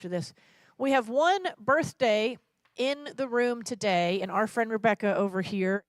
after this. We have one birthday in the room today, and our friend Rebecca over here.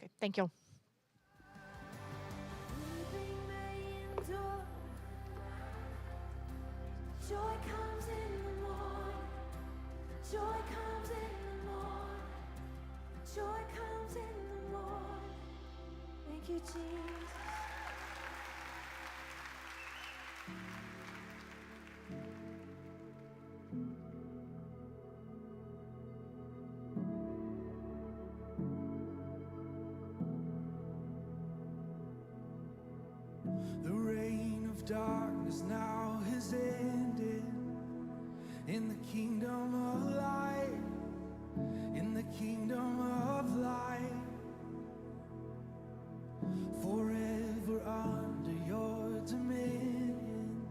Okay, thank you. Joy comes in the morning. Joy comes in the morning. Joy comes in the morning. Thank you, Jesus. The reign of darkness now has ended in the kingdom of light, in the kingdom of light. Forever under your dominion,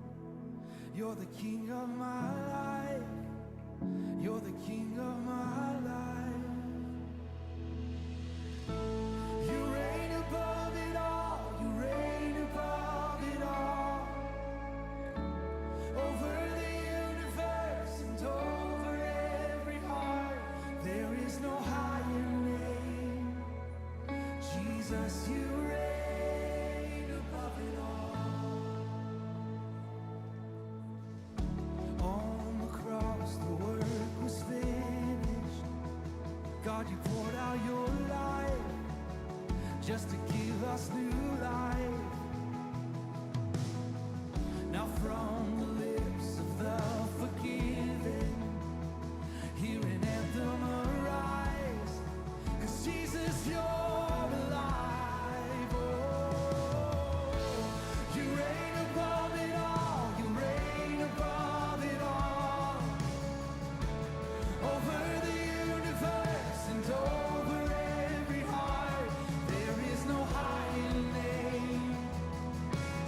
you're the king of my life, you're the king of my life. You reign above it all, you reign above it all, over the universe and over every heart. There is no higher name. Jesus, you reign above it all. On the cross the work was finished. God, you poured out your life just to give us new life. Now from the lips of the forgiven, hear an anthem arise, 'cause Jesus, you're alive. Oh, you reign above it all, you reign above it all, over the universe and over every heart. There is no higher name.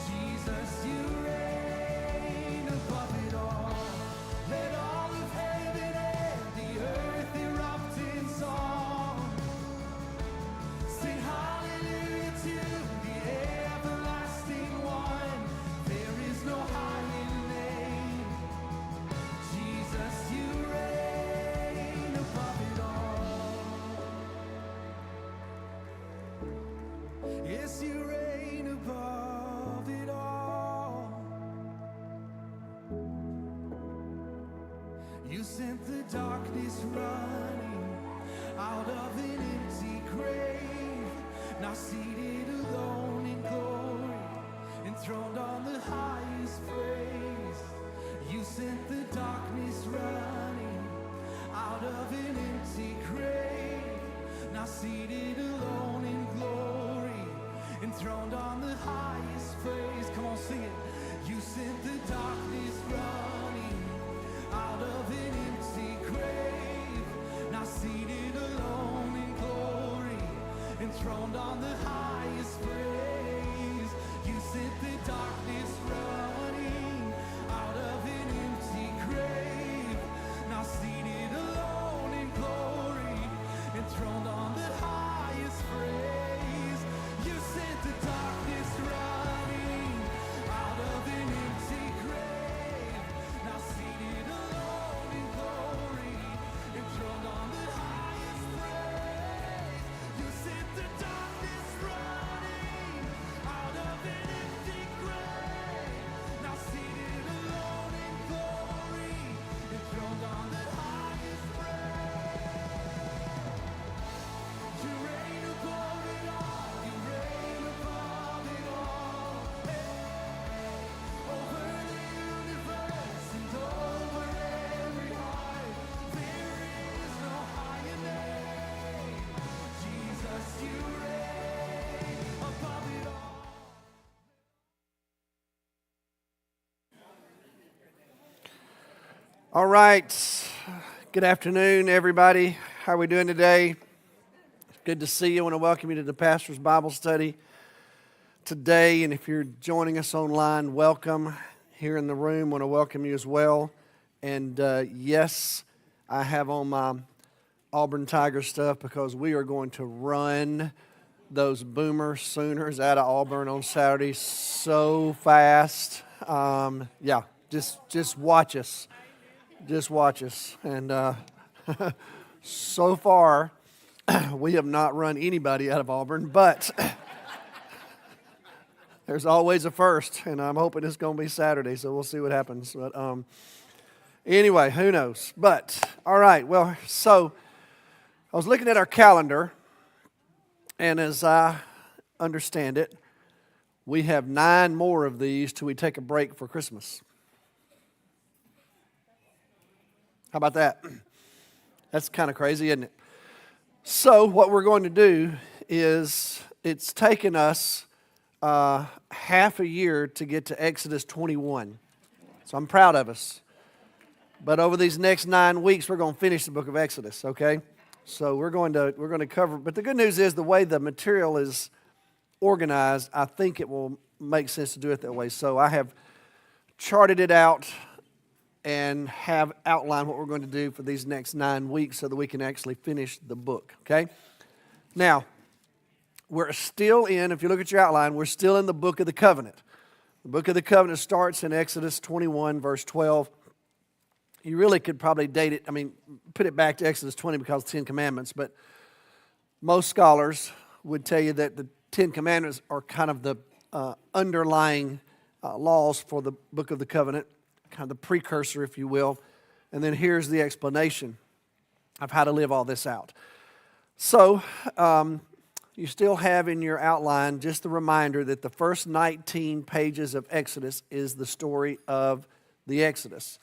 Jesus, you reign above it all. Let all of heaven and the earth erupt in song. Sing hallelujah to the everlasting one. There is no higher name. Jesus, you reign above it all. Yes, you reign above it all. You sent the darkness running out of an empty grave. Now seated alone in glory, enthroned on the highest praise. You sent the darkness running out of an empty grave. Now seated alone in glory, enthroned on the highest praise. Come on, sing it. You sent the darkness running out of an empty grave. Now seated alone in glory, enthroned on the highest praise. You sent the darkness running All right. Good afternoon, everybody. How are we doing today? Good to see you. I want to welcome you to the Pastor's Bible Study today. And if you're joining us online, welcome. Here in the room, I want to welcome you as well. And yes, I have on my Auburn Tiger stuff because we are going to run those Boomer Sooners out of Auburn on Saturday so fast. Just watch us. Just watch us. And so far, we have not run anybody out of Auburn, but there's always a first, and I'm hoping it's going to be Saturday, so we'll see what happens. But anyway, who knows? But, all right, well, so I was looking at our calendar, and as I understand it, we have 9 more of these till we take a break for Christmas. How about that? That's kind of crazy, isn't it? So what we're going to do is it's taken us half a year to get to Exodus 21. So I'm proud of us. But over these next 9 weeks, we're going to finish the book of Exodus, okay? So we're going to cover, but the good news is the way the material is organized, I think it will make sense to do it that way. So I have charted it out and have outlined what we're going to do for these next 9 weeks so that we can actually finish the book, okay? Now, we're still in, if you look at your outline, we're still in the book of the covenant. The book of the covenant starts in Exodus 21, verse 12. You really could probably date it, put it back to Exodus 20 because of the 10 Commandments, but most scholars would tell you that the 10 Commandments are kind of the underlying laws for the book of the covenant, kind of the precursor, if you will. And then here's the explanation of how to live all this out. So, you still have in your outline just the reminder that the first 19 pages of Exodus is the story of the Exodus.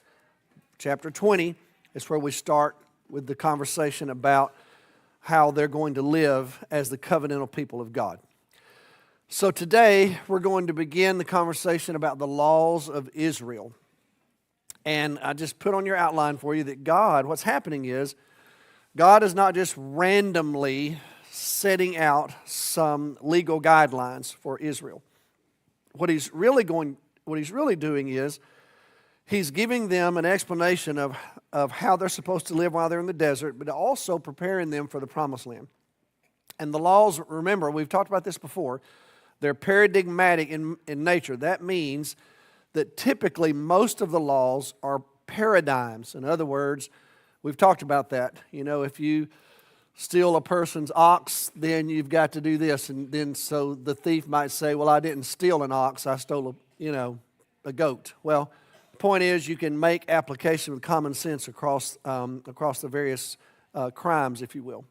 Chapter 20 is where we start with the conversation about how they're going to live as the covenantal people of God. So today we're going to begin the conversation about the laws of Israel. And I just put on your outline for you that God, what's happening is, God is not just randomly setting out some legal guidelines for Israel. What he's really doing is, he's giving them an explanation of how they're supposed to live while they're in the desert, but also preparing them for the promised land. And the laws, remember, we've talked about this before, they're paradigmatic in nature. That means that typically most of the laws are paradigms. In other words, we've talked about that. You know, if you steal a person's ox, then you've got to do this. And then so the thief might say, well, I didn't steal an ox, I stole a goat. Well, the point is you can make application with common sense across the various crimes, if you will.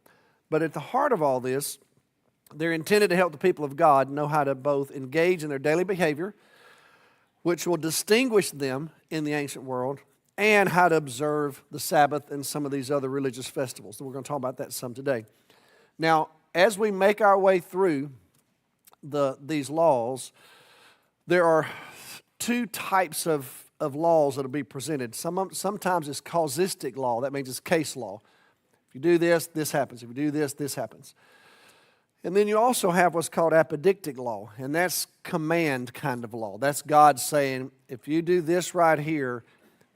But at the heart of all this, they're intended to help the people of God know how to both engage in their daily behavior, which will distinguish them in the ancient world, and how to observe the Sabbath and some of these other religious festivals. We're going to talk about that some today. Now, as we make our way through these laws, there are 2 types of laws that will be presented. Sometimes it's causistic law. That means it's case law. If you do this, this happens. If you do this, this happens. And then you also have what's called apodictic law, and that's command kind of law. That's God saying, if you do this right here,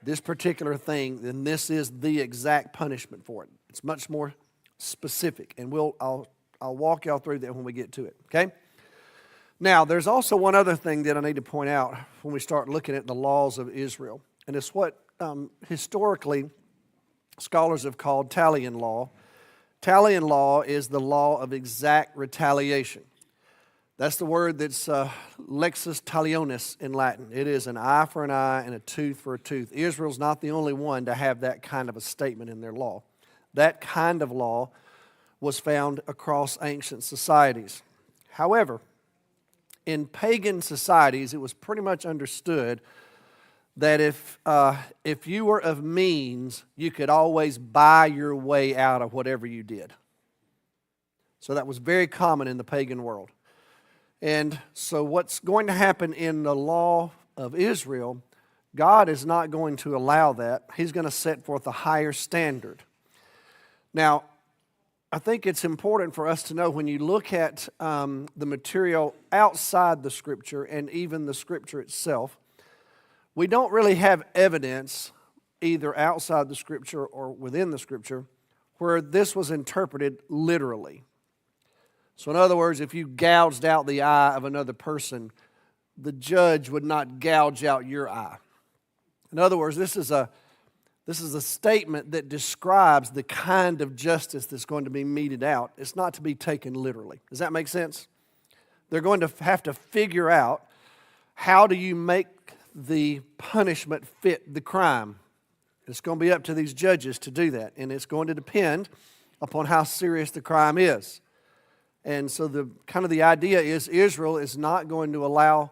this particular thing, then this is the exact punishment for it. It's much more specific, and I'll walk y'all through that when we get to it, okay? Now, there's also one other thing that I need to point out when we start looking at the laws of Israel, and it's what historically scholars have called Talion law. Talion law is the law of exact retaliation. That's the word that's lexus talionis in Latin. It is an eye for an eye and a tooth for a tooth. Israel's not the only one to have that kind of a statement in their law. That kind of law was found across ancient societies. However, in pagan societies, it was pretty much understood that if you were of means, you could always buy your way out of whatever you did. So that was very common in the pagan world. And so what's going to happen in the law of Israel, God is not going to allow that. He's going to set forth a higher standard. Now, I think it's important for us to know when you look at the material outside the Scripture and even the Scripture itself, we don't really have evidence either outside the Scripture or within the Scripture where this was interpreted literally. So in other words, if you gouged out the eye of another person, the judge would not gouge out your eye. In other words, this is a statement that describes the kind of justice that's going to be meted out. It's not to be taken literally. Does that make sense? They're going to have to figure out, how do you make the punishment fit the crime? It's going to be up to these judges to do that, and it's going to depend upon how serious the crime is. And so the idea is Israel is not going to allow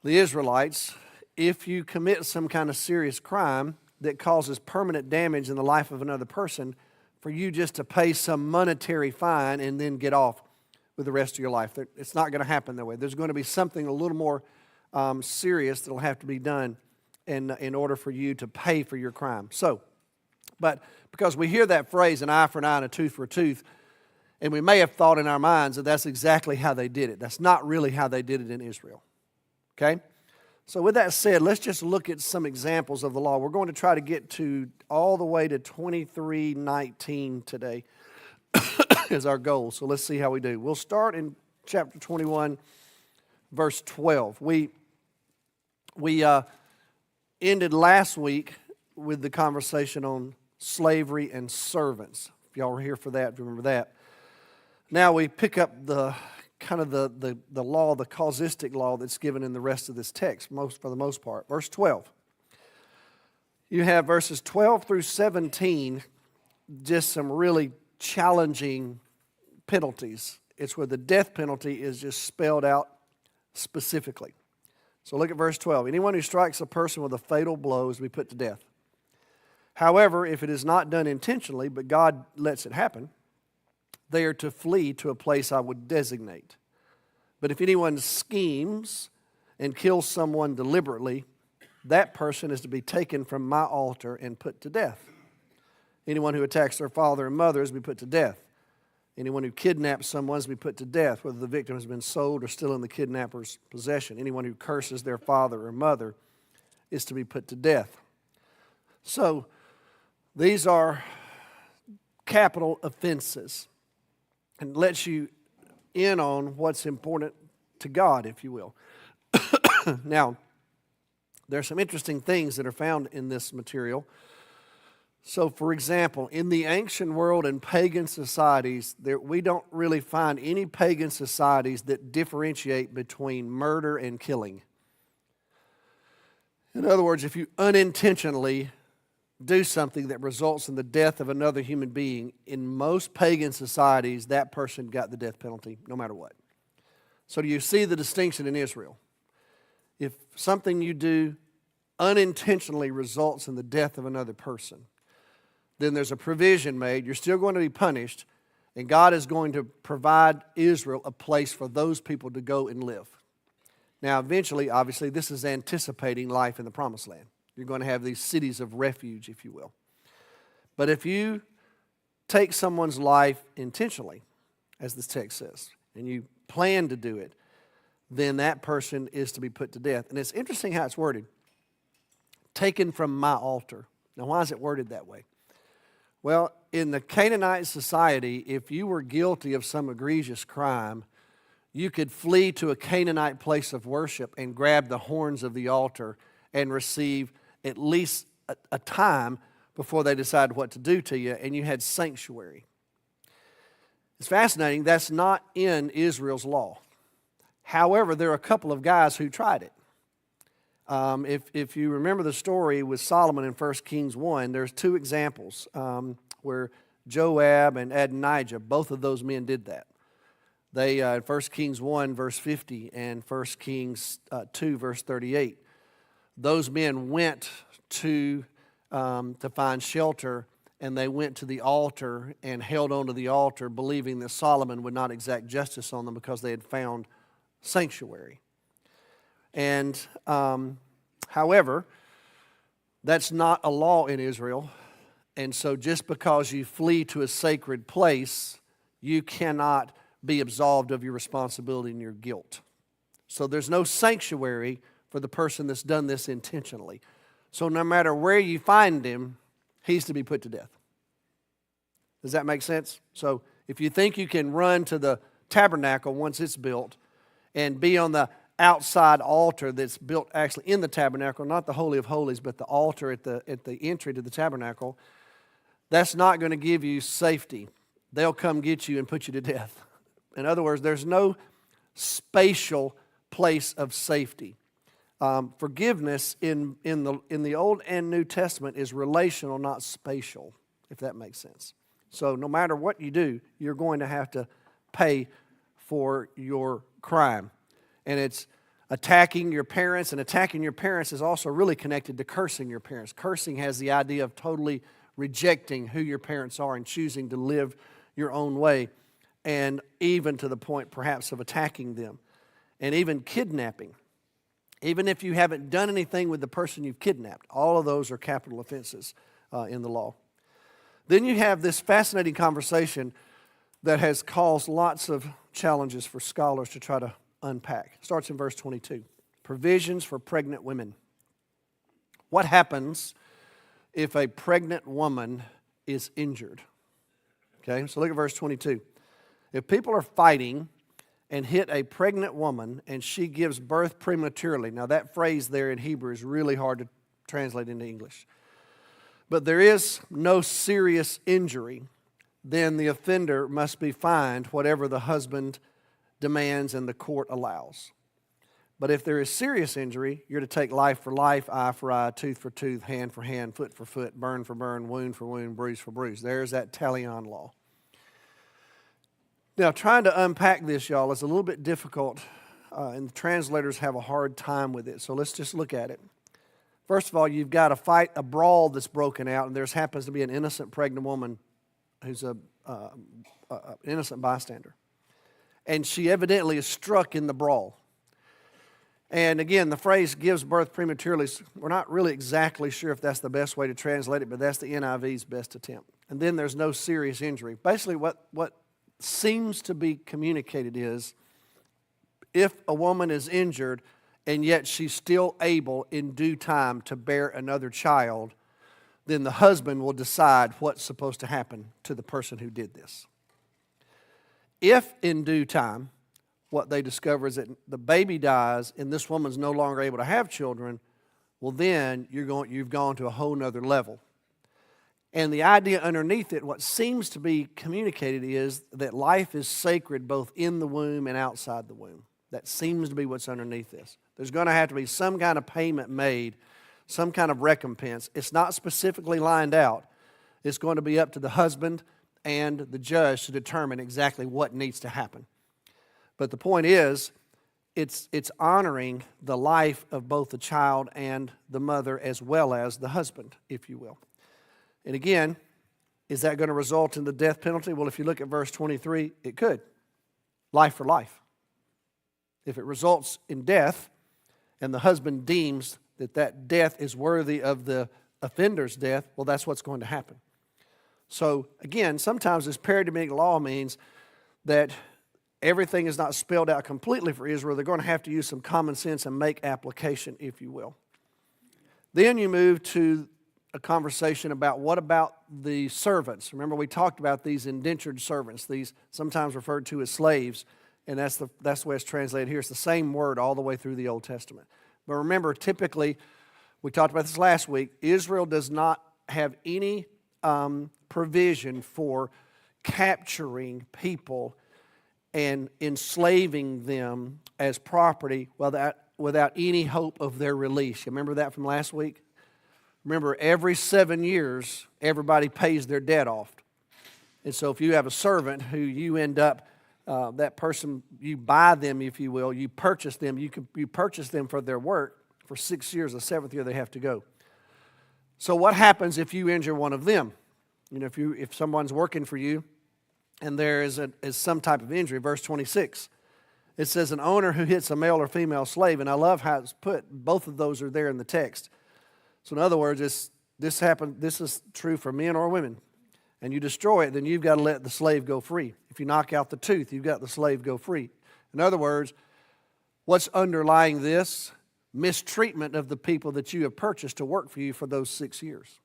the Israelites, if you commit some kind of serious crime that causes permanent damage in the life of another person, for you just to pay some monetary fine and then get off with the rest of your life. It's not going to happen that way. There's going to be something a little more serious that will have to be done in order for you to pay for your crime. But because we hear that phrase, an eye for an eye and a tooth for a tooth, and we may have thought in our minds that that's exactly how they did it. That's not really how they did it in Israel. Okay? So with that said, let's just look at some examples of the law. We're going to try to get to all the way to 23:19 today is our goal. So let's see how we do. We'll start in chapter 21, verse 12. We ended last week with the conversation on slavery and servants. If y'all were here for that, remember that. Now we pick up the law, the causistic law that's given in the rest of this text, for the most part. Verse 12. You have verses 12 through 17, just some really challenging penalties. It's where the death penalty is just spelled out specifically. So look at verse 12. Anyone who strikes a person with a fatal blow is to be put to death. However, if it is not done intentionally, but God lets it happen, they are to flee to a place I would designate. But if anyone schemes and kills someone deliberately, that person is to be taken from my altar and put to death. Anyone who attacks their father and mother is to be put to death. Anyone who kidnaps someone is to be put to death, whether the victim has been sold or still in the kidnapper's possession. Anyone who curses their father or mother is to be put to death. So, these are capital offenses, and lets you in on what's important to God, if you will. Now, there are some interesting things that are found in this material. So, for example, in the ancient world and pagan societies, we don't really find any pagan societies that differentiate between murder and killing. In other words, if you unintentionally do something that results in the death of another human being, in most pagan societies, that person got the death penalty no matter what. So do you see the distinction in Israel? If something you do unintentionally results in the death of another person, then there's a provision made. You're still going to be punished, and God is going to provide Israel a place for those people to go and live. Now, eventually, obviously, this is anticipating life in the Promised Land. You're going to have these cities of refuge, if you will. But if you take someone's life intentionally, as this text says, and you plan to do it, then that person is to be put to death. And it's interesting how it's worded. Taken from my altar. Now, why is it worded that way? Well, in the Canaanite society, if you were guilty of some egregious crime, you could flee to a Canaanite place of worship and grab the horns of the altar and receive at least a time before they decided what to do to you, and you had sanctuary. It's fascinating, that's not in Israel's law. However, there are a couple of guys who tried it. If you remember the story with Solomon in 1 Kings 1, there's two examples where Joab and Adonijah, both of those men did that. They, 1 Kings 1, verse 50, and 1 Kings 2, verse 38, those men went to find shelter, and they went to the altar and held onto the altar, believing that Solomon would not exact justice on them because they had found sanctuary. And however, That's not a law in Israel. And so just because you flee to a sacred place, you cannot be absolved of your responsibility and your guilt. So there's no sanctuary for the person that's done this intentionally. So no matter where you find him, he's to be put to death. Does that make sense? So if you think you can run to the tabernacle once it's built and be on the outside altar that's built actually in the tabernacle, not the Holy of Holies, but the altar at the entry to the tabernacle, that's not going to give you safety. They'll come get you and put you to death. In other words, there's no spatial place of safety. Forgiveness in the Old and New Testament is relational, not spatial, if that makes sense. So no matter what you do, you're going to have to pay for your crime. And it's attacking your parents, and attacking your parents is also really connected to cursing your parents. Cursing has the idea of totally rejecting who your parents are and choosing to live your own way, and even to the point perhaps of attacking them. And even kidnapping. Even if you haven't done anything with the person you've kidnapped, all of those are capital offenses in the law. Then you have this fascinating conversation that has caused lots of challenges for scholars to try to unpack. It starts in verse 22. Provisions for pregnant women. What happens if a pregnant woman is injured? Okay, so look at verse 22. If people are fighting and hit a pregnant woman and she gives birth prematurely. Now that phrase there in Hebrew is really hard to translate into English. But there is no serious injury, then the offender must be fined whatever the husband demands and the court allows. But if there is serious injury, you're to take life for life, eye for eye, tooth for tooth, hand for hand, foot for foot, burn for burn, wound for wound, bruise for bruise. There's that talion law. Now, trying to unpack this, y'all, is a little bit difficult, and the translators have a hard time with it. So let's just look at it. First of all, you've got a fight, a brawl that's broken out, and there happens to be an innocent pregnant woman who's an innocent bystander. And she evidently is struck in the brawl. And again, the phrase gives birth prematurely, we're not really exactly sure if that's the best way to translate it, but that's the NIV's best attempt. And then there's no serious injury. Basically, what seems to be communicated is if a woman is injured and yet she's still able in due time to bear another child, then the husband will decide what's supposed to happen to the person who did this. If in due time what they discover is that the baby dies and this woman's no longer able to have children, well then you've gone to a whole nother level. And the idea underneath it, what seems to be communicated is that life is sacred both in the womb and outside the womb. That seems to be what's underneath this. There's going to have to be some kind of payment made, some kind of recompense. It's not specifically lined out. It's going to be up to the husband and the judge to determine exactly what needs to happen. But the point is, it's honoring the life of both the child and the mother as well as the husband, if you will. And again, is that going to result in the death penalty? Well, if you look at verse 23, it could. Life for life. If it results in death, and the husband deems that that death is worthy of the offender's death, well, that's what's going to happen. So, again, sometimes this paradigmatic law means that everything is not spelled out completely for Israel. They're going to have to use some common sense and make application, if you will. Then you move to a conversation about what about the servants. Remember, we talked about these indentured servants, these sometimes referred to as slaves, and that's the way it's translated here. It's the same word all the way through the Old Testament. But remember, typically, we talked about this last week, Israel does not have any provision for capturing people and enslaving them as property without any hope of their release. You remember that from last week? Remember, every 7 years, everybody pays their debt off. And so if you have a servant who you end up, that person, you buy them, if you will, you purchase them, you purchase them for their work. For 6 years, the 7th year they have to go. So what happens if you injure one of them? You know, if someone's working for you and there is some type of injury, verse 26, it says an owner who hits a male or female slave, and I love how it's put, both of those are there in the text. So in other words, this is true for men or women. And you destroy it, then you've got to let the slave go free. If you knock out the tooth, you've got the slave go free. In other words, what's underlying this? Mistreatment of the people that you have purchased to work for you for those 6 years.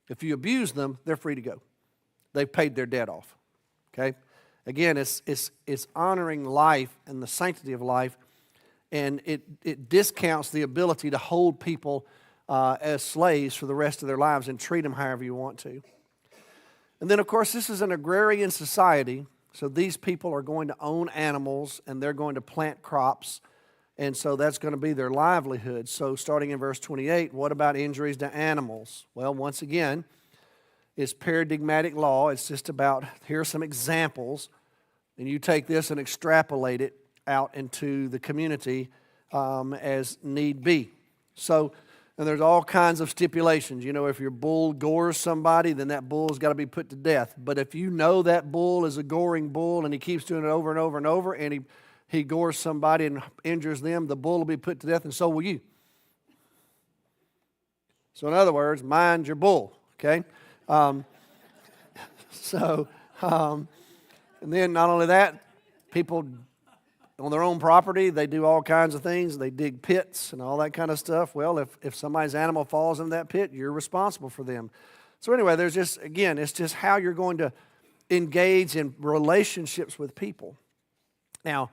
If you abuse them, they're free to go. They've paid their debt off. Okay? Again, it's honoring life and the sanctity of life, and it discounts the ability to hold people as slaves for the rest of their lives and treat them however you want to. And then, of course, this is an agrarian society, so these people are going to own animals and they're going to plant crops, and so that's going to be their livelihood. So starting in verse 28, what about injuries to animals? Well, once again, it's paradigmatic law. It's just about, here are some examples, and you take this and extrapolate it out into the community as need be. So, and there's all kinds of stipulations. You know, if your bull gores somebody, then that bull's got to be put to death. But if you know that bull is a goring bull and he keeps doing it over and over and over, and he gores somebody and injures them, the bull will be put to death, and so will you. So in other words, mind your bull, okay? And then not only that, people on their own property, they do all kinds of things. They dig pits and all that kind of stuff. Well, if somebody's animal falls in that pit, you're responsible for them. So anyway, there's just, again, it's just how you're going to engage in relationships with people. Now,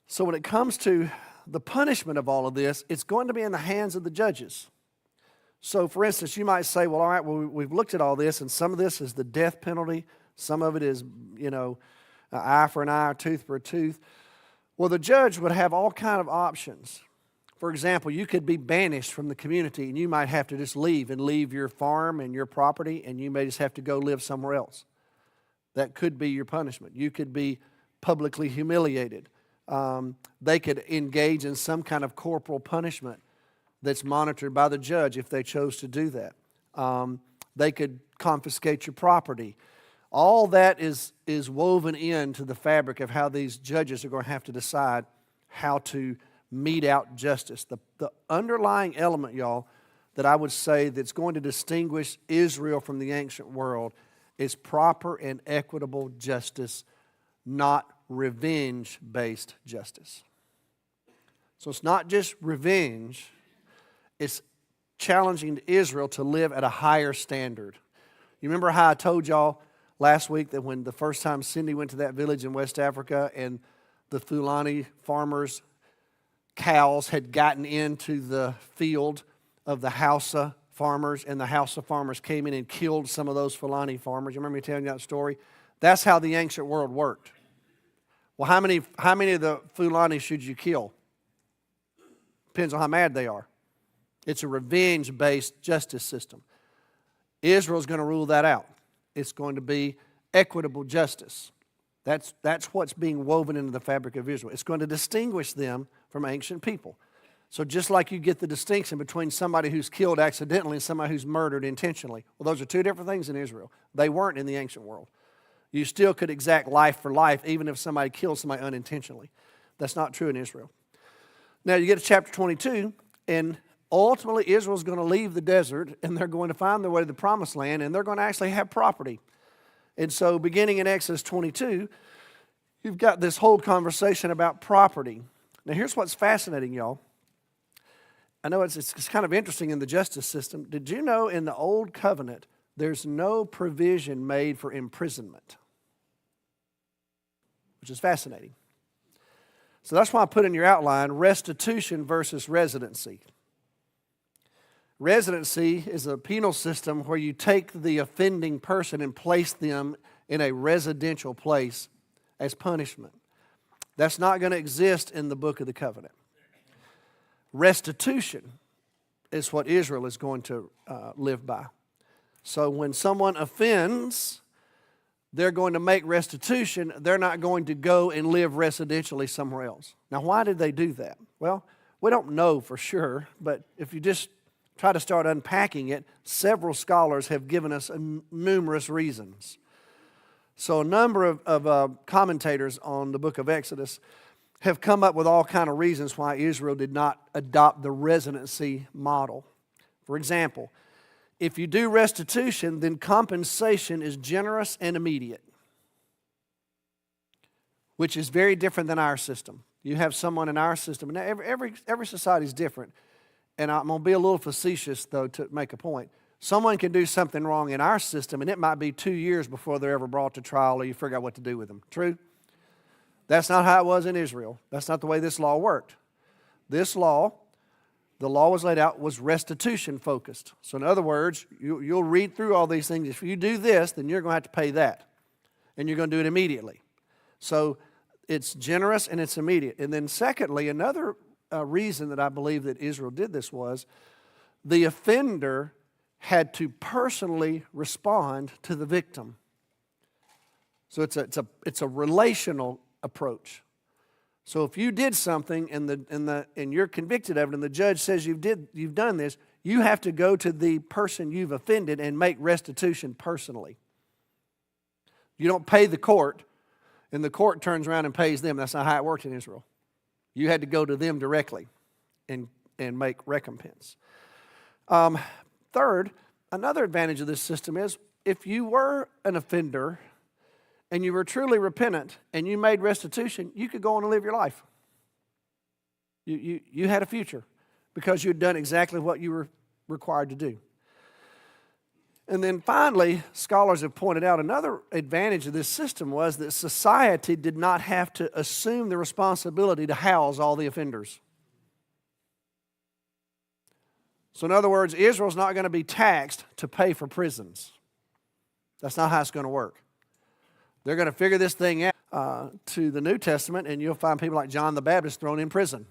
so when it comes to the punishment of all of this, it's going to be in the hands of the judges. So, for instance, you might say, well, all right, well, we've looked at all this, and some of this is the death penalty. Some of it is, you know, an eye for an eye, a tooth for a tooth. Well, the judge would have all kind of options. For example, you could be banished from the community, and you might have to just leave your farm and your property, and you may just have to go live somewhere else. That could be your punishment. You could be publicly humiliated. They could engage in some kind of corporal punishment that's monitored by the judge if they chose to do that. They could confiscate your property. All that is woven into the fabric of how these judges are going to have to decide how to mete out justice. The underlying element, y'all, that I would say that's going to distinguish Israel from the ancient world is proper and equitable justice, not revenge-based justice. So it's not just revenge, it's challenging Israel to live at a higher standard. You remember how I told y'all last week that when the first time Cindy went to that village in West Africa and the Fulani farmers' cows had gotten into the field of the Hausa farmers, and the Hausa farmers came in and killed some of those Fulani farmers. You remember me telling you that story? That's how the ancient world worked. Well, how many of the Fulani should you kill? Depends on how mad they are. It's a revenge-based justice system. Israel's going to rule that out. It's going to be equitable justice. That's what's being woven into the fabric of Israel. It's going to distinguish them from ancient people. So just like you get the distinction between somebody who's killed accidentally and somebody who's murdered intentionally. Well, those are two different things in Israel. They weren't in the ancient world. You still could exact life for life even if somebody killed somebody unintentionally. That's not true in Israel. Now you get to chapter 22, and ultimately Israel's going to leave the desert, and they're going to find their way to the promised land, and they're going to actually have property. And so beginning in Exodus 22, you've got this whole conversation about property. Now here's what's fascinating, y'all. I know it's kind of interesting in the justice system. Did you know in the Old Covenant there's no provision made for imprisonment? Which is fascinating. So that's why I put in your outline restitution versus residency. Residency is a penal system where you take the offending person and place them in a residential place as punishment. That's not going to exist in the Book of the Covenant. Restitution is what Israel is going to live by. So when someone offends, they're going to make restitution. They're not going to go and live residentially somewhere else. Now, why did they do that? Well, we don't know for sure, but if you just try to start unpacking it, several scholars have given us numerous reasons. So a number of commentators on the book of Exodus have come up with all kind of reasons why Israel did not adopt the residency model. For example, if you do restitution, then compensation is generous and immediate, which is very different than our system. You have someone in our system, and every society is different, and I'm going to be a little facetious, though, to make a point. Someone can do something wrong in our system, and it might be 2 years before they're ever brought to trial or you figure out what to do with them. True? That's not how it was in Israel. That's not the way this law worked. This law, the law was laid out, was restitution focused. So in other words, you'll read through all these things. If you do this, then you're going to have to pay that. And you're going to do it immediately. So it's generous and it's immediate. And then secondly, another reason that I believe that Israel did this was the offender had to personally respond to the victim. So it's a relational approach. So if you did something and you're convicted of it and the judge says you've done this, you have to go to the person you've offended and make restitution personally. You don't pay the court and the court turns around and pays them. That's not how it worked in Israel. You had to go to them directly and make recompense. Third, another advantage of this system is if you were an offender and you were truly repentant and you made restitution, you could go on and live your life. You had a future because you'd done exactly what you were required to do. And then finally, scholars have pointed out another advantage of this system was that society did not have to assume the responsibility to house all the offenders. So in other words, Israel's not going to be taxed to pay for prisons. That's not how it's going to work. They're going to figure this thing out to the New Testament, and you'll find people like John the Baptist thrown in prison.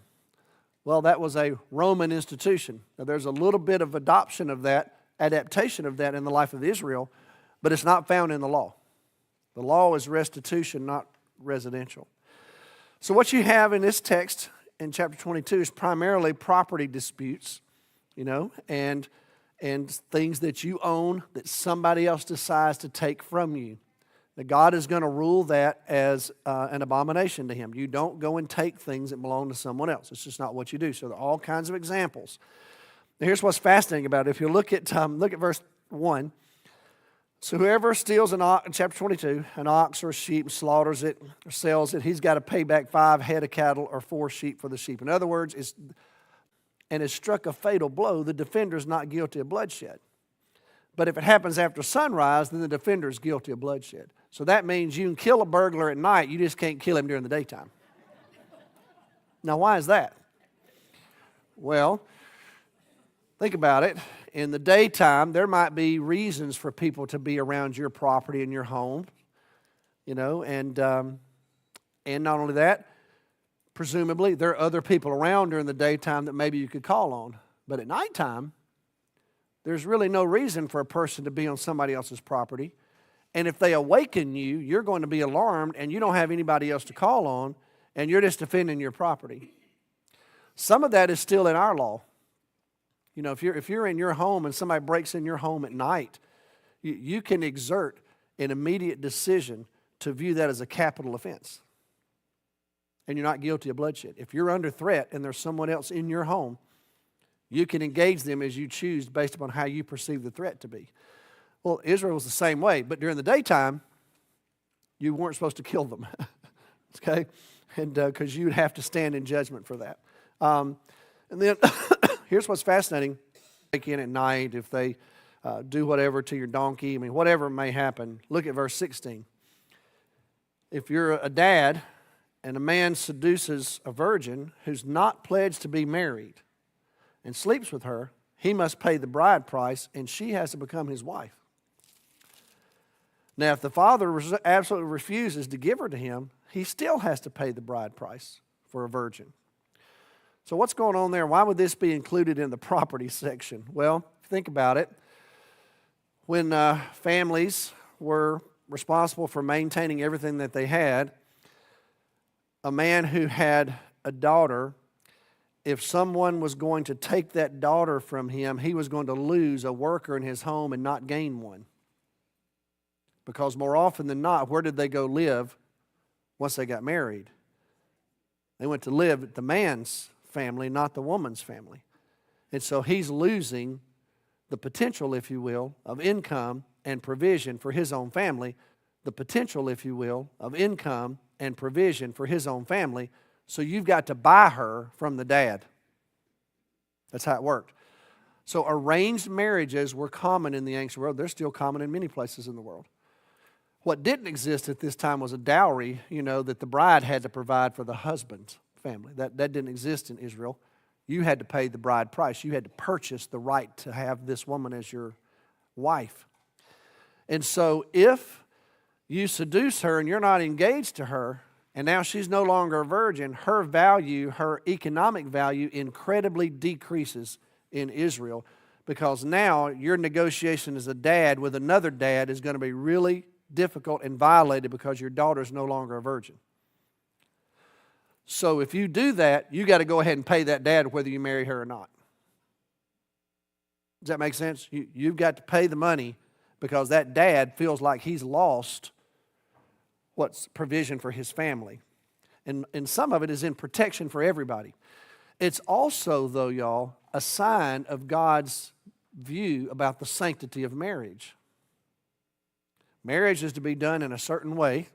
Well, that was a Roman institution. Now, there's a little bit of adoption of that, adaptation of that in the life of Israel, but it's not found in the law. The law is restitution, not residential. So what you have in this text in chapter 22 is primarily property disputes, and things that you own that somebody else decides to take from you. That God is going to rule that as an abomination to him. You don't go and take things that belong to someone else. It's just not what you do. So there are all kinds of examples. Now here's what's fascinating about it. If you look at verse 1. So whoever steals an ox, in chapter 22, an ox or a sheep, slaughters it or sells it, he's got to pay back 5 head of cattle or 4 sheep for the sheep. In other words, has struck a fatal blow, the defender is not guilty of bloodshed. But if it happens after sunrise, then the defender is guilty of bloodshed. So that means you can kill a burglar at night, you just can't kill him during the daytime. Now, why is that? Well, think about it. In the daytime, there might be reasons for people to be around your property and your home, and not only that, presumably there are other people around during the daytime that maybe you could call on. But at nighttime, there's really no reason for a person to be on somebody else's property. And if they awaken you, you're going to be alarmed and you don't have anybody else to call on and you're just defending your property. Some of that is still in our law. If you're in your home and somebody breaks in your home at night, you can exert an immediate decision to view that as a capital offense. And you're not guilty of bloodshed. If you're under threat and there's someone else in your home, you can engage them as you choose based upon how you perceive the threat to be. Well, Israel was the same way, but during the daytime, you weren't supposed to kill them, okay? And because you'd have to stand in judgment for that. And then here's what's fascinating. Break in at night, if they do whatever to your donkey, whatever may happen. Look at verse 16. If you're a dad and a man seduces a virgin who's not pledged to be married and sleeps with her, he must pay the bride price and she has to become his wife. Now, if the father absolutely refuses to give her to him, he still has to pay the bride price for a virgin. So what's going on there? Why would this be included in the property section? Well, think about it. When families were responsible for maintaining everything that they had, a man who had a daughter, if someone was going to take that daughter from him, he was going to lose a worker in his home and not gain one. Because more often than not, where did they go live once they got married? They went to live at the man's family, not the woman's family. And so he's losing the potential, if you will, of income and provision for his own family, the potential, if you will, of income and provision for his own family. So you've got to buy her from the dad. That's how it worked. So arranged marriages were common in the ancient world. They're still common in many places in the world. What didn't exist at this time was a dowry, that the bride had to provide for the husband's family. That didn't exist in Israel. You had to pay the bride price. You had to purchase the right to have this woman as your wife. And so if you seduce her and you're not engaged to her, and now she's no longer a virgin, her value, her economic value incredibly decreases in Israel, because now your negotiation as a dad with another dad is going to be really difficult and violated because your daughter is no longer a virgin. So if you do that, you got to go ahead and pay that dad whether you marry her or not. Does that make sense? You've got to pay the money because that dad feels like he's lost what's provision for his family. And some of it is in protection for everybody. It's also, though, y'all, a sign of God's view about the sanctity of marriage. Marriage is to be done in a certain way.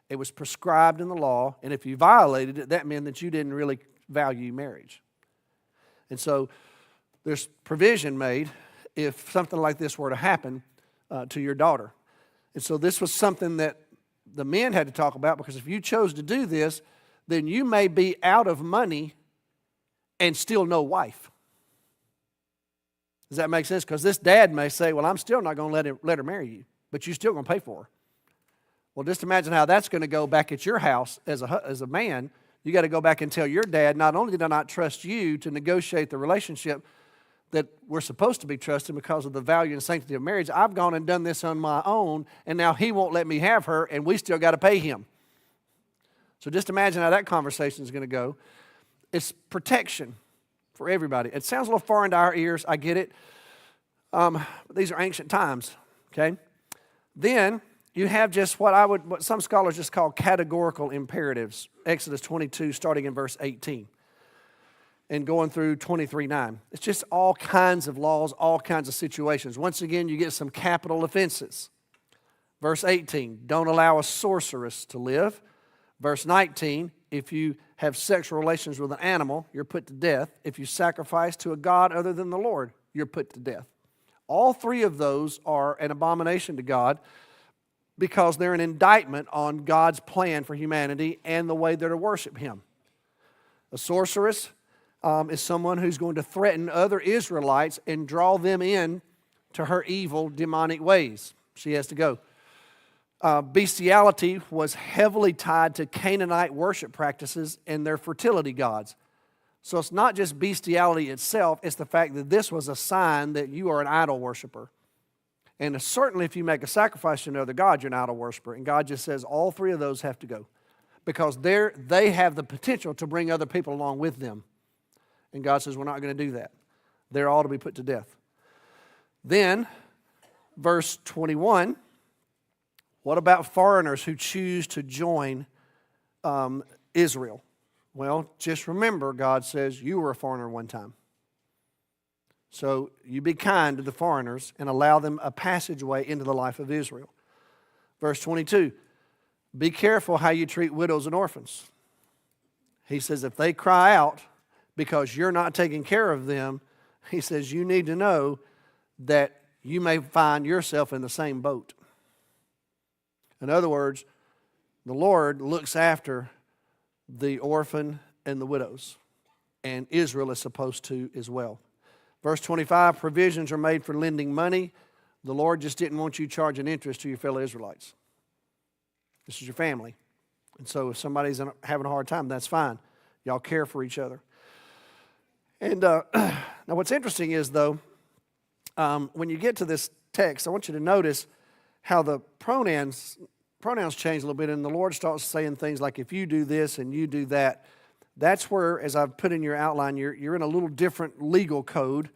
It was prescribed in the law, and if you violated it, that meant that you didn't really value marriage. And so there's provision made if something like this were to happen to your daughter. And so this was something that the men had to talk about, because if you chose to do this, then you may be out of money and still no wife. Does that make sense? Because this dad may say, well, I'm still not going to let her marry you, but you're still going to pay for her. Well, just imagine how that's going to go back at your house as a man. You got to go back and tell your dad, not only did I not trust you to negotiate the relationship that we're supposed to be trusting because of the value and sanctity of marriage, I've gone and done this on my own, and now he won't let me have her, and we still got to pay him. So just imagine how that conversation is going to go. It's protection for everybody. It sounds a little foreign to our ears. I get it. But these are ancient times, okay? Then you have just what some scholars just call categorical imperatives. Exodus 22, starting in verse 18 and going through 23:9. It's just all kinds of laws, all kinds of situations. Once again, you get some capital offenses. Verse 18, don't allow a sorceress to live. Verse 19, if you have sexual relations with an animal, you're put to death. If you sacrifice to a god other than the Lord, you're put to death. All three of those are an abomination to God because they're an indictment on God's plan for humanity and the way they're to worship Him. A sorceress is someone who's going to threaten other Israelites and draw them in to her evil, demonic ways. She has to go. Bestiality was heavily tied to Canaanite worship practices and their fertility gods. So it's not just bestiality itself, it's the fact that this was a sign that you are an idol worshiper. And certainly if you make a sacrifice to another god, you're an idol worshiper. And God just says all three of those have to go because they have the potential to bring other people along with them. And God says we're not going to do that. They're all to be put to death. Then, verse 21, what about foreigners who choose to join Israel? Well, just remember, God says you were a foreigner one time. So you be kind to the foreigners and allow them a passageway into the life of Israel. Verse 22, be careful how you treat widows and orphans. He says if they cry out because you're not taking care of them, he says you need to know that you may find yourself in the same boat. In other words, the Lord looks after the orphan and the widows, and Israel is supposed to as well. Verse 25, provisions are made for lending money. The Lord just didn't want you charging interest to your fellow Israelites. This is your family. And so if somebody's having a hard time, that's fine. Y'all care for each other. And now what's interesting is, though, when you get to this text, I want you to notice how the pronouns change a little bit, and the Lord starts saying things like, if you do this and you do that. That's where, as I've put in your outline, you're in a little different legal code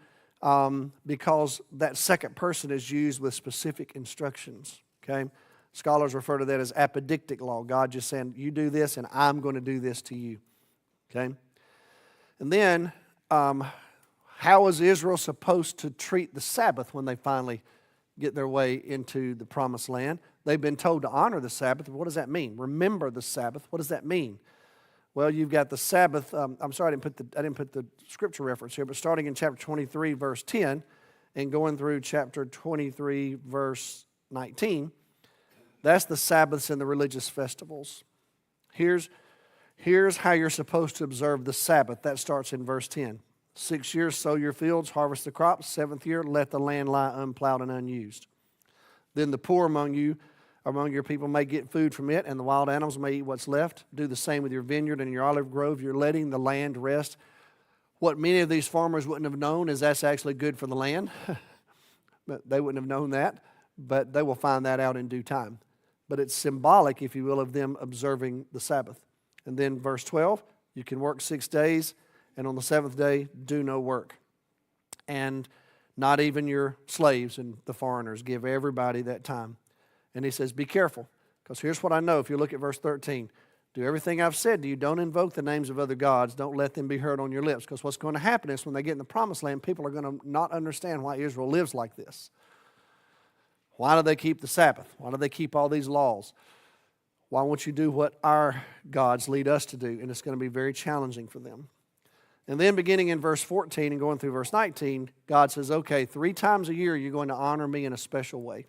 because that second person is used with specific instructions, okay? Scholars refer to that as apodictic law. God just saying, you do this and I'm going to do this to you, okay? And then, How is Israel supposed to treat the Sabbath when they finally get their way into the promised land? They've been told to honor the Sabbath. What does that mean? Remember the Sabbath. What does that mean? Well, you've got the Sabbath. I'm sorry, I didn't put the scripture reference here, but starting in chapter 23, verse 10, and going through chapter 23, verse 19, that's the Sabbaths and the religious festivals. Here's how you're supposed to observe the Sabbath. That starts in verse 10. 6 years sow your fields, harvest the crops. 7th year, let the land lie unplowed and unused. Then the poor among your people may get food from it, and the wild animals may eat what's left. Do the same with your vineyard and your olive grove. You're letting the land rest. What many of these farmers wouldn't have known is that's actually good for the land. But they wouldn't have known that, but they will find that out in due time. But it's symbolic, if you will, of them observing the Sabbath. And then verse 12, you can work 6 days, and on the 7th day, do no work. And not even your slaves and the foreigners. Give everybody that time. And he says, be careful, because here's what I know. If you look at verse 13, do everything I've said to you. Don't invoke the names of other gods. Don't let them be heard on your lips. Because what's going to happen is when they get in the promised land, people are going to not understand why Israel lives like this. Why do they keep the Sabbath? Why do they keep all these laws? Why won't you do what our gods lead us to do? And it's going to be very challenging for them. And then beginning in verse 14 and going through verse 19, God says, okay, 3 times a year you're going to honor me in a special way.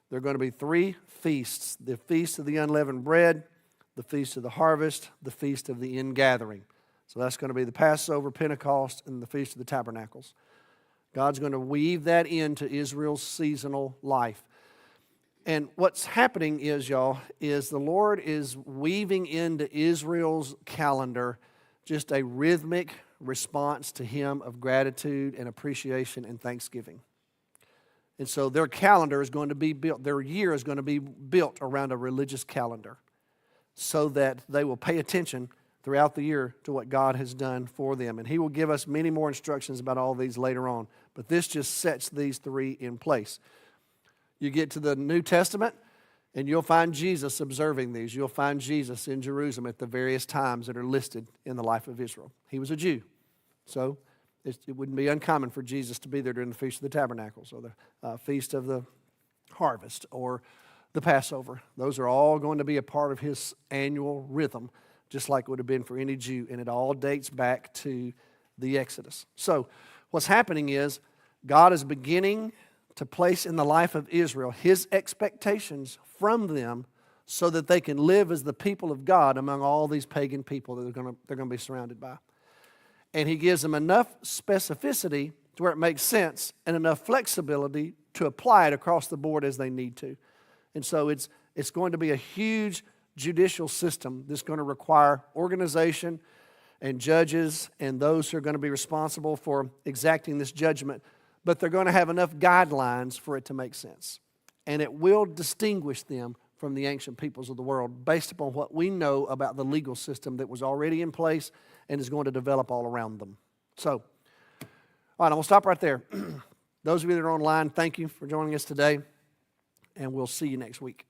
There are going to be 3 feasts. The feast of the unleavened bread, the feast of the harvest, the feast of the ingathering. So that's going to be the Passover, Pentecost, and the Feast of the Tabernacles. God's going to weave that into Israel's seasonal life. And what's happening is, y'all, is the Lord is weaving into Israel's calendar just a rhythmic response to Him of gratitude and appreciation and thanksgiving. And so their calendar is going to be built, their year is going to be built around a religious calendar so that they will pay attention throughout the year to what God has done for them. And He will give us many more instructions about all these later on. But this just sets these 3 in place. You get to the New Testament, and you'll find Jesus observing these. You'll find Jesus in Jerusalem at the various times that are listed in the life of Israel. He was a Jew, so it wouldn't be uncommon for Jesus to be there during the Feast of the Tabernacles or the Feast of the Harvest or the Passover. Those are all going to be a part of His annual rhythm, just like it would have been for any Jew, and it all dates back to the Exodus. So what's happening is God is beginning to place in the life of Israel His expectations from them so that they can live as the people of God among all these pagan people that they're going to be surrounded by. And He gives them enough specificity to where it makes sense and enough flexibility to apply it across the board as they need to. And so it's going to be a huge judicial system that's going to require organization and judges and those who are going to be responsible for exacting this judgment. But they're going to have enough guidelines for it to make sense. And it will distinguish them from the ancient peoples of the world based upon what we know about the legal system that was already in place and is going to develop all around them. So, all right, I'm going to stop right there. Those of you that are online, thank you for joining us today, and we'll see you next week.